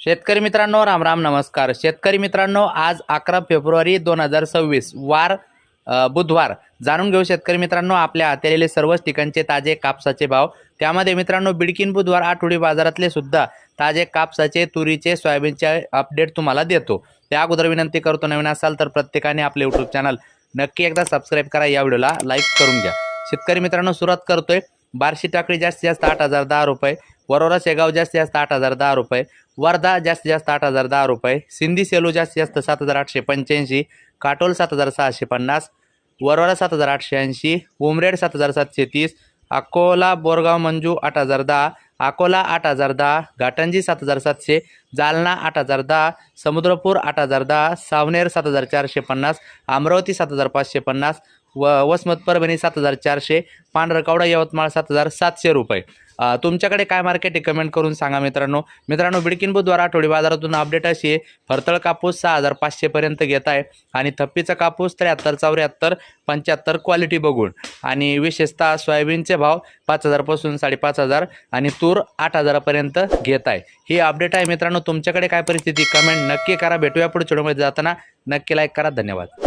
शेतकरी मित्रांनो, राम राम, नमस्कार. शेतकरी मित्रांनो, आज 11 फेब्रुवारी 2026 वार बुधवार. जाणून घेऊ शेतकरी मित्रांनो आपल्या हाती आलेले सर्वच ठिकाणचे ताजे कापसाचे भाव. त्यामध्ये मित्रांनो बिडकीन बुधवार आठवडी बाजारातले सुद्धा ताजे कापसाचे, तुरीचे, सोयाबीनचे अपडेट तुम्हाला देतो. त्या अगोदर विनंती करतो, नवीन असाल तर प्रत्येकाने आपले यूट्यूब चॅनल नक्की एकदा सबस्क्राईब करा, या व्हिडिओला लाईक करून घ्या. शेतकरी मित्रांनो, सुरुवात करतोय. बार्शी टाकळी जास्तीत जास्त 8,010 रुपये, वरोरा शेगाव जास्तीत जास्त 8,010 रुपये, वर्धा जास्तीत जास्त 8,010 रुपये, सिंधी सेलू जास्तीत जास्त 7,885, काटोल 7,650, वरोरा 7,880, उमरेड 7,730, अकोला बोरगाव मंजू 8,010, अकोला 8,010, घाटंजी 7,700, जालना 8,010, समुद्रपूर 8,010, सावनेर 7,450, अमरावती 7,550, वसमत परभणी 7,400, पांढरकवडा यवतमाळ 7,700 रुपये. तुमच्याकडे काय मार्केट आहे कमेंट करून सांगा मित्रांनो. बिडकीन बुधवार आठवडी बाजारातून अपडेट अशी आहे. फरतळ कापूस 6,500 पर्यंत घेत आहे आणि थप्पीचा कापूस 73, 74, 75 क्वालिटी बघून. आणि विशेषतः सोयाबीनचे भाव 5,000 पासून 5,500 आणि तूर 8,000 पर्यंत घेत आहे. ही अपडेट आहे मित्रांनो. तुमच्याकडे काय परिस्थिती कमेंट नक्की करा. भेटूया पुढच्या व्हिडिओमध्ये. जाताना नक्की लाईक करा. धन्यवाद.